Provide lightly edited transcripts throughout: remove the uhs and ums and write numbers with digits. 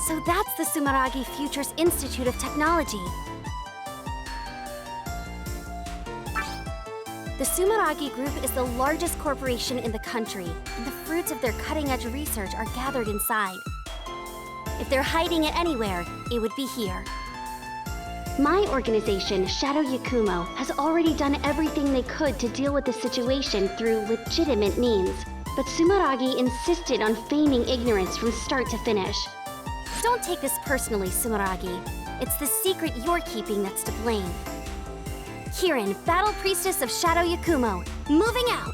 So that's the Sumeragi Futures Institute of Technology. The Sumeragi Group is the largest corporation in the country, and the fruits of their cutting-edge research are gathered inside. If they're hiding it anywhere, it would be here. My organization, Shadow Yakumo, has already done everything they could to deal with the situation through legitimate means. But Sumeragi insisted on feigning ignorance from start to finish. Don't take this personally, Sumeragi. It's the secret you're keeping that's to blame. Kirin, Battle Priestess of Shadow Yakumo, moving out!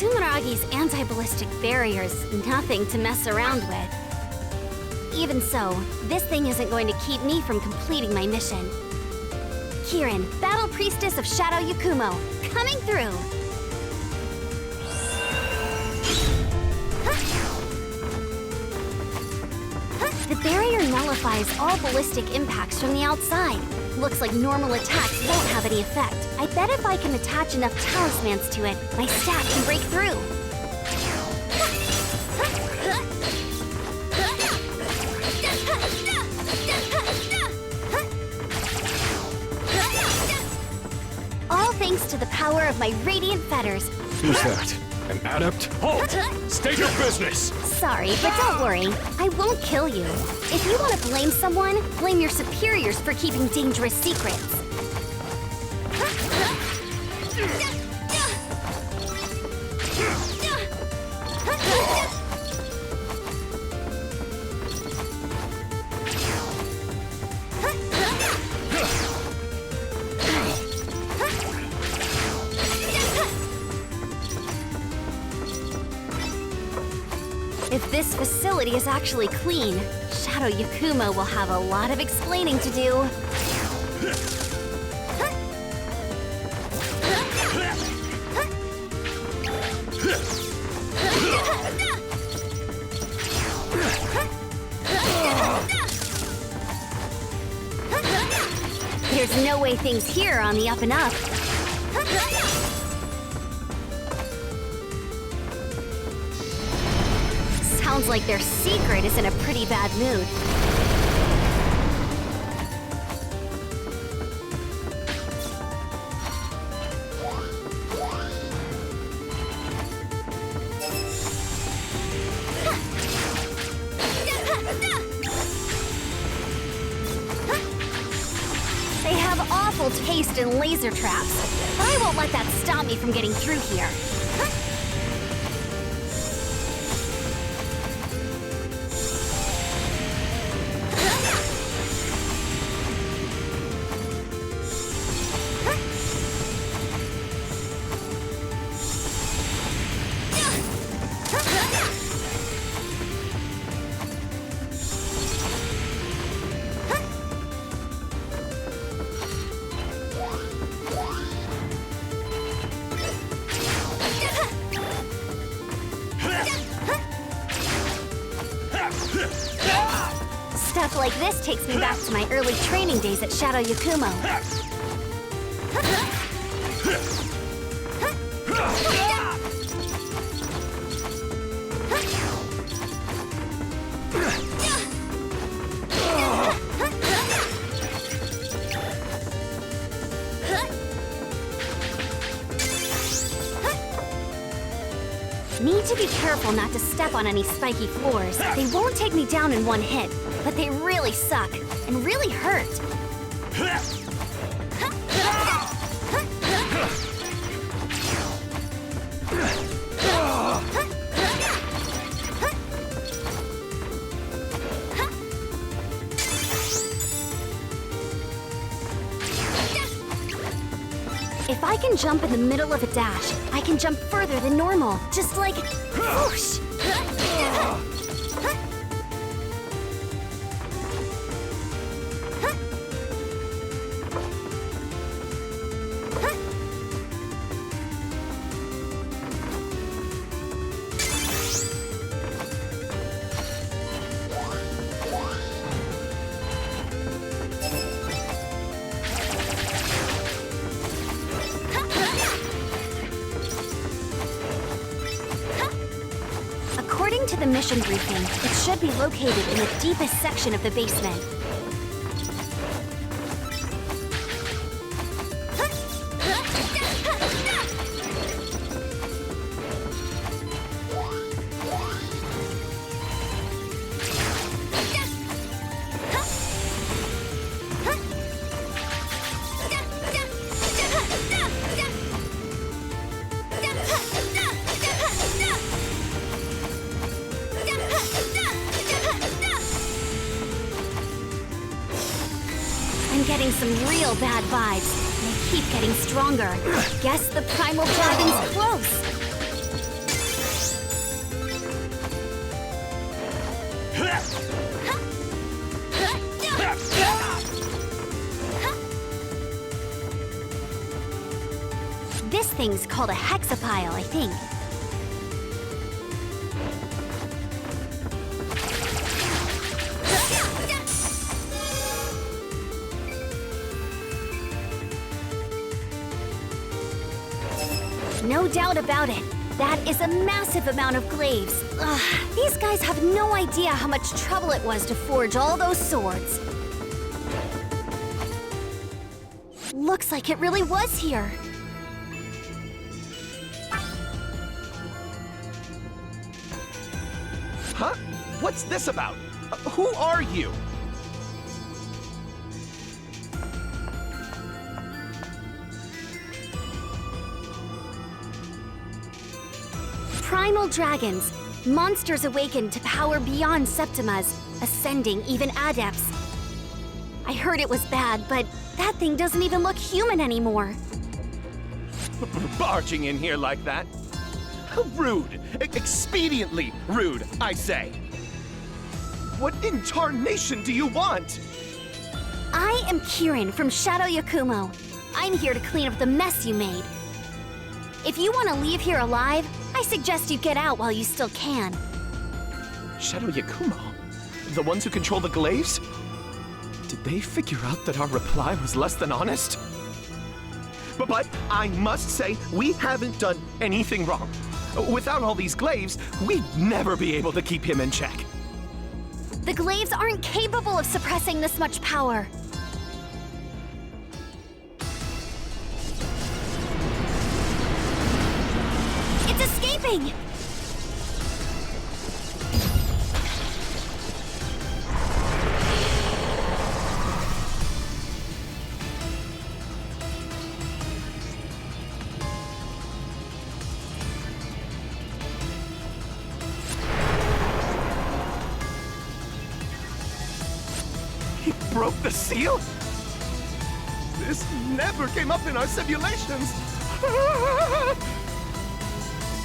Sumeragi's anti-ballistic barrier's nothing to mess around with. Even so, this thing isn't going to keep me from completing my mission. Kirin, Battle Priestess of Shadow Yakumo, coming through! The barrier nullifies all ballistic impacts from the outside. Looks like normal attacks won't have any effect. I bet if I can attach enough talismans to it, my staff can break through. All thanks to the power of my radiant fetters. Who's that? An adept? Halt! State your business! Sorry, but don't worry. I won't kill you. If you want to blame someone, blame your superiors for keeping dangerous secrets. If this facility is actually clean, Shadow Yakumo will have a lot of explaining to do. There's no way things here are on the up and up. Sounds like their secret is in a pretty bad mood. They have awful taste in laser traps, but I won't let that stop me from getting through here. Stuff like this takes me back to my early training days at Shadow Yakumo. Need to be careful not to step on any spiky floors. They won't take me down in one hit, but they really suck and really hurt. If I can jump in the middle of a dash, I can jump further than normal. Just like whoosh! According to the mission briefing, it should be located in the deepest section of the basement. I'm getting some real bad vibes. They keep getting stronger. Guess the primal dragon's close. This thing's called a hexapile, I think. No doubt about it. That is a massive amount of glaives. Ugh, these guys have no idea how much trouble it was to forge all those swords. Looks like it really was here. Huh? What's this about? Who are you? Primal dragons, monsters awakened to power beyond Septimas, ascending even adepts. I heard it was bad, but that thing doesn't even look human anymore. Barging in here like that? Rude. Expediently rude, I say. What in tarnation do you want? I am Kirin from Shadow Yakumo. I'm here to clean up the mess you made. If you want to leave here alive, I suggest you get out while you still can. Shadow Yakumo? The ones who control the glaives? Did they figure out that our reply was less than honest? But I must say, we haven't done anything wrong. Without all these glaives, we'd never be able to keep him in check. The glaives aren't capable of suppressing this much power. It's escaping! He broke the seal? This never came up in our simulations.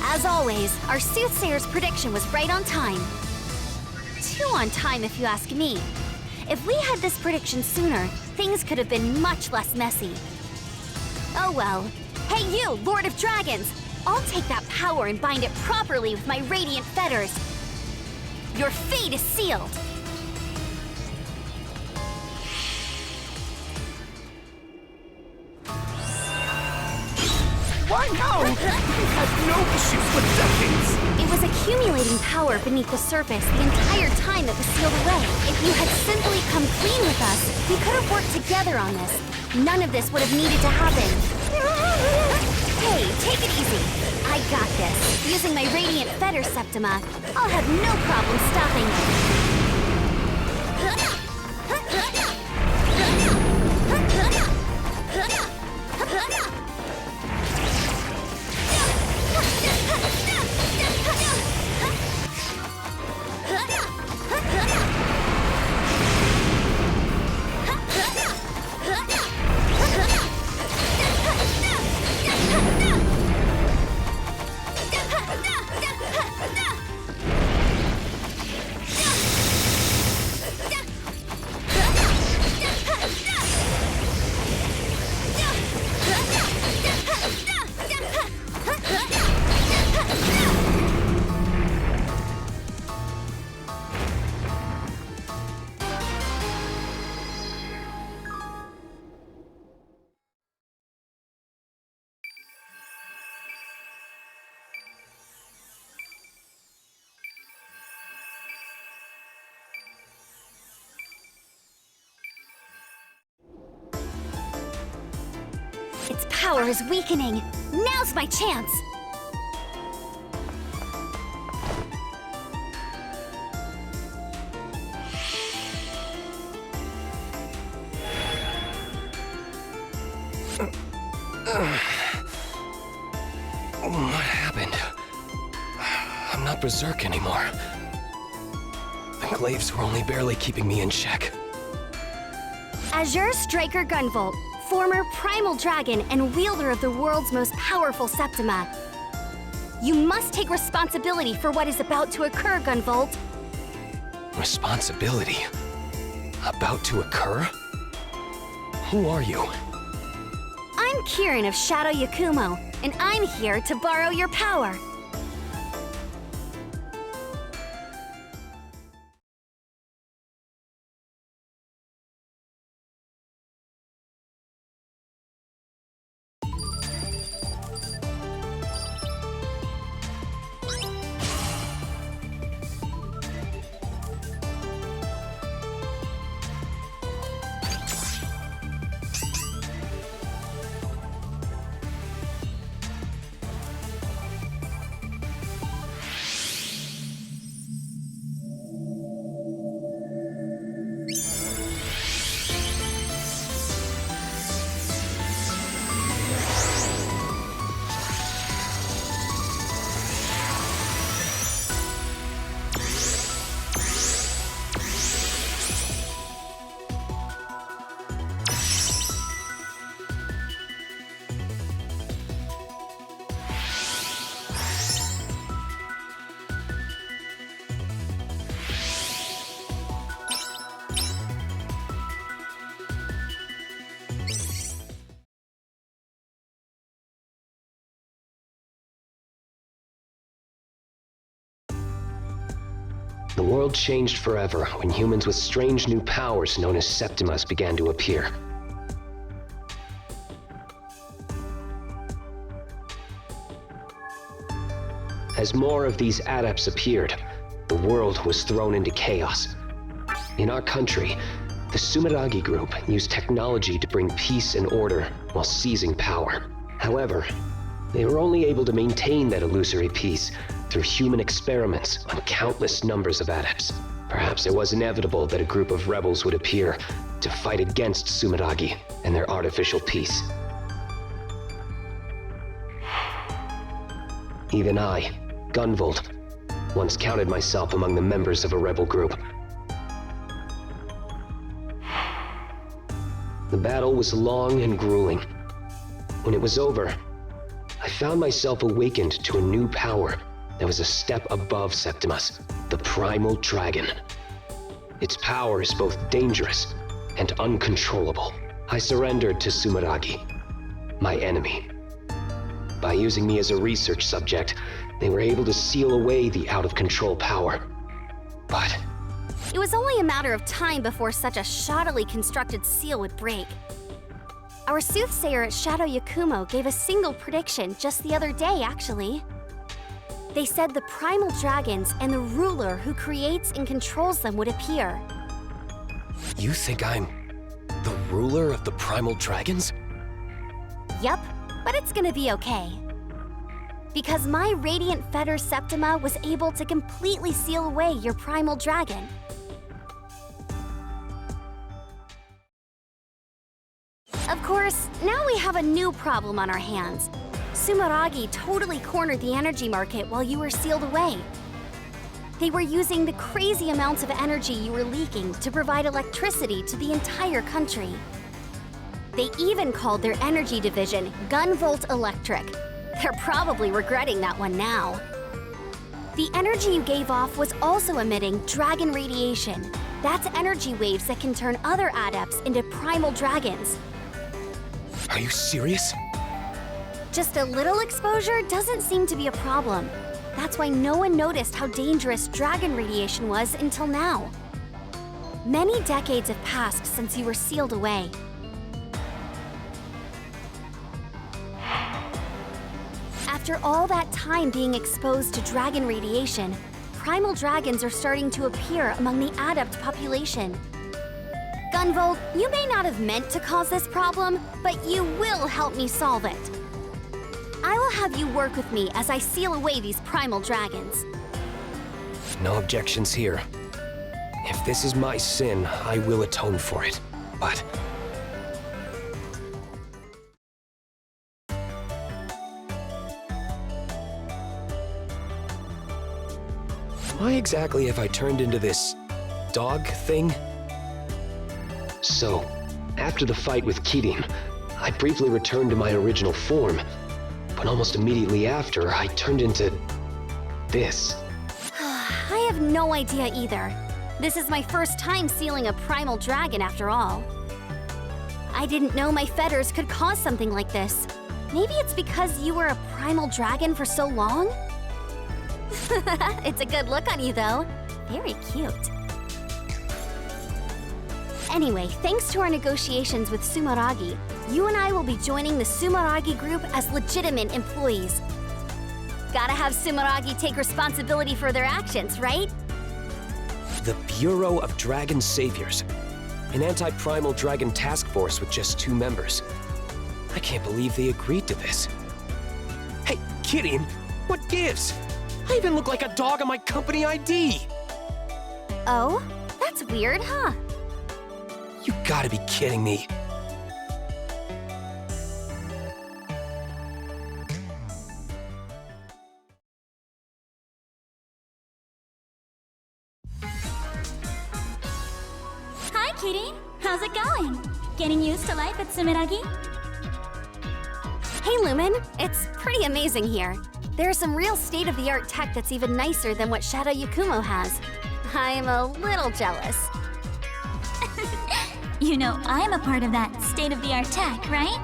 As always, our soothsayer's prediction was right on time. Too on time, if you ask me. If we had this prediction sooner, things could have been much less messy. Oh well. Hey you, Lord of Dragons! I'll take that power and bind it properly with my radiant fetters. Your fate is sealed! Why now? We've had no issues for decades. It was accumulating power beneath the surface the entire time it was sealed away. If you had simply come clean with us, we could have worked together on this. None of this would have needed to happen. Hey, take it easy. I got this. Using my Radiant Fetter Septima, I'll have no problem stopping it. power is weakening. Now's my chance! What happened? I'm not berserk anymore. The glaives were only barely keeping me in check. Azure Striker Gunvolt, former primal dragon and wielder of the world's most powerful Septima. You must take responsibility for what is about to occur, Gunvolt. Responsibility? About to occur? Who are you? I'm Kirin of Shadow Yakumo, and I'm here to borrow your power. The world changed forever when humans with strange new powers known as Septimas began to appear. As more of these adepts appeared, the world was thrown into chaos. In our country, the Sumeragi group used technology to bring peace and order while seizing power. However, they were only able to maintain that illusory peace through human experiments on countless numbers of adepts. Perhaps it was inevitable that a group of rebels would appear to fight against Sumeragi and their artificial peace. Even I, Gunvolt, once counted myself among the members of a rebel group. The battle was long and grueling. When it was over, I found myself awakened to a new power that was a step above Septimus, the Primal Dragon. Its power is both dangerous and uncontrollable. I surrendered to Sumeragi, my enemy. By using me as a research subject, they were able to seal away the out-of-control power. But It was only a matter of time before such a shoddily constructed seal would break. Our soothsayer at Shadow Yakumo gave a single prediction just the other day, actually. They said the primal dragons and the ruler who creates and controls them would appear. you think I'm the ruler of the Primal Dragons? Yup, but it's gonna be okay. Because my Radiant Fetter Septima was able to completely seal away your primal dragon. Of course, now we have a new problem on our hands. Sumeragi totally cornered the energy market while you were sealed away. They were using the crazy amounts of energy you were leaking to provide electricity to the entire country. They even called their energy division Gunvolt Electric. They're probably regretting that one now. The energy you gave off was also emitting dragon radiation. That's energy waves that can turn other adepts into primal dragons. Are you serious? Just a little exposure doesn't seem to be a problem. That's why no one noticed how dangerous dragon radiation was until now. Many decades have passed since you were sealed away. After all that time being exposed to dragon radiation, primal dragons are starting to appear among the adept population. Gunvolt, you may not have meant to cause this problem, but you will help me solve it. I will have you work with me as I seal away these primal dragons. No objections here. If this is my sin, I will atone for it. But why exactly have I turned into this dog thing? So, after the fight with Kirin, I briefly returned to my original form, but almost immediately after, I turned into this. I have no idea either. This is my first time sealing a primal dragon after all. I didn't know my fetters could cause something like this. Maybe it's because you were a primal dragon for so long? It's a good look on you, though. Very cute. Anyway, thanks to our negotiations with Sumeragi, you and I will be joining the Sumeragi group as legitimate employees. Gotta have Sumeragi take responsibility for their actions, right? The Bureau of Dragon Saviors. An anti-primal dragon task force with just 2 members. I can't believe they agreed to this. Hey, Kirin, what gives? I even look like a dog on my company ID! Oh? That's weird, huh? You gotta be kidding me. Hi, Kirin. How's it going? Getting used to life at Sumeragi? Hey, Lumen. It's pretty amazing here. There's some real state-of-the-art tech that's even nicer than what Shadow Yakumo has. I'm a little jealous. You know, I'm a part of that state-of-the-art tech, right?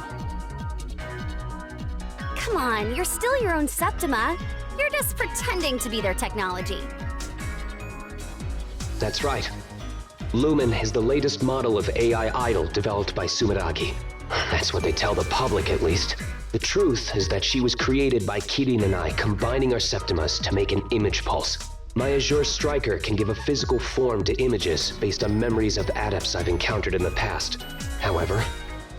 Come on, you're still your own Septima. You're just pretending to be their technology. That's right. Lumen is the latest model of AI idol developed by Sumeragi. That's what they tell the public, at least. The truth is that she was created by Kirin and I combining our Septimas to make an image pulse. My Azure Striker can give a physical form to images based on memories of adepts I've encountered in the past. However,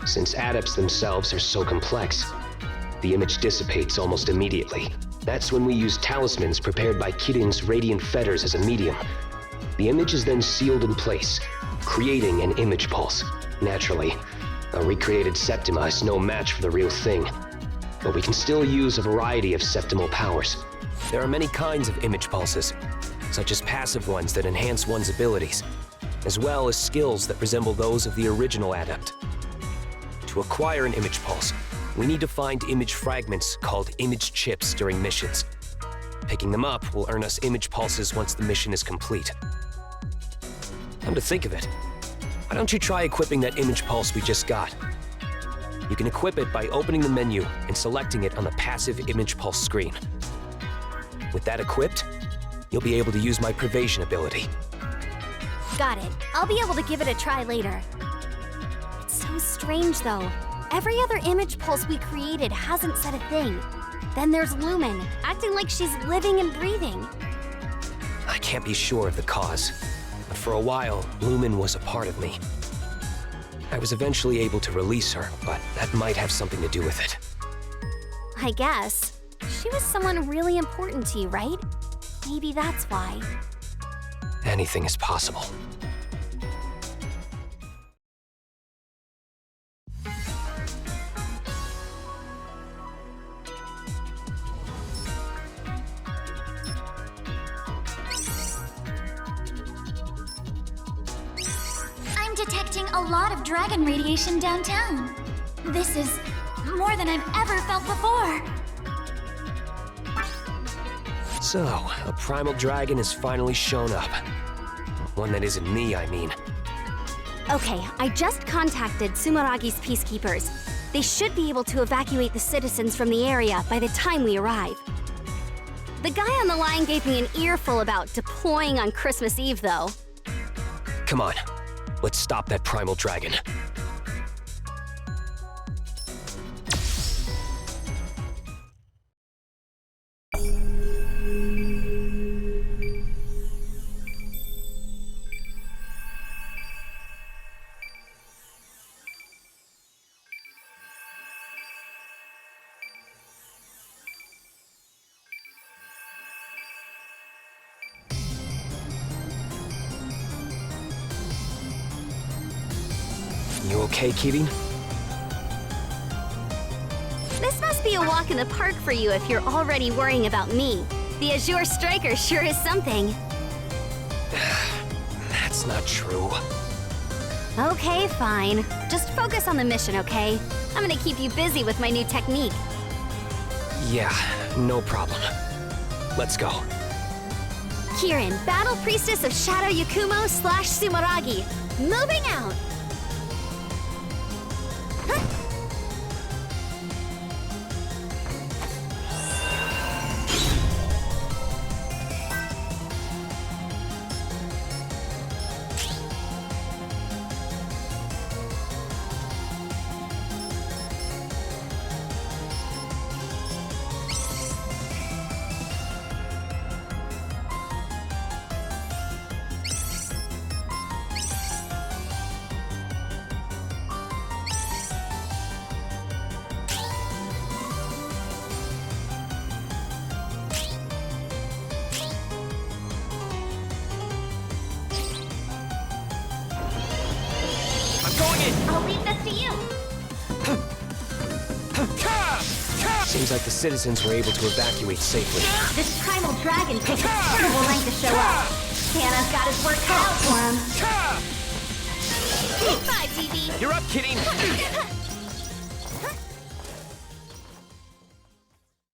since adepts themselves are so complex, the image dissipates almost immediately. That's when we use talismans prepared by Kirin's radiant fetters as a medium. The image is then sealed in place, creating an image pulse. Naturally, a recreated Septima is no match for the real thing, but we can still use a variety of septimal powers. There are many kinds of image pulses, such as passive ones that enhance one's abilities, as well as skills that resemble those of the original adept. To acquire an image pulse, we need to find image fragments called image chips during missions. Picking them up will earn us image pulses once the mission is complete. Come to think of it, why don't you try equipping that image pulse we just got? You can equip it by opening the menu and selecting it on the passive image pulse screen. With that equipped, you'll be able to use my Privation ability. Got it. I'll be able to give it a try later. It's so strange, though. Every other image pulse we created hasn't said a thing. Then there's Lumen, acting like she's living and breathing. I can't be sure of the cause, but for a while, Lumen was a part of me. I was eventually able to release her, but that might have something to do with it. I guess. She was someone really important to you, right? Maybe that's why. Anything is possible. I'm detecting a lot of dragon radiation downtown. This is more than I've ever felt before. So, a primal dragon has finally shown up. One that isn't me, I mean. Okay, I just contacted Sumeragi's peacekeepers. They should be able to evacuate the citizens from the area by the time we arrive. The guy on the line gave me an earful about deploying on Christmas Eve, though. Come on, let's stop that primal dragon. You okay, Kirin? This must be a walk in the park for you if you're already worrying about me. The Azure Striker sure is something. That's not true. Okay, fine. Just focus on the mission, okay? I'm gonna keep you busy with my new technique. Yeah, no problem. Let's go. Kirin, Battle Priestess of Shadow Yakumo / Sumeragi. Moving out! I'll leave this to you. Seems like the citizens were able to evacuate safely. This primal dragon takes a terrible length to show up. Santa's got his work cut out for him. Big 5, DB. You're up, Kirin!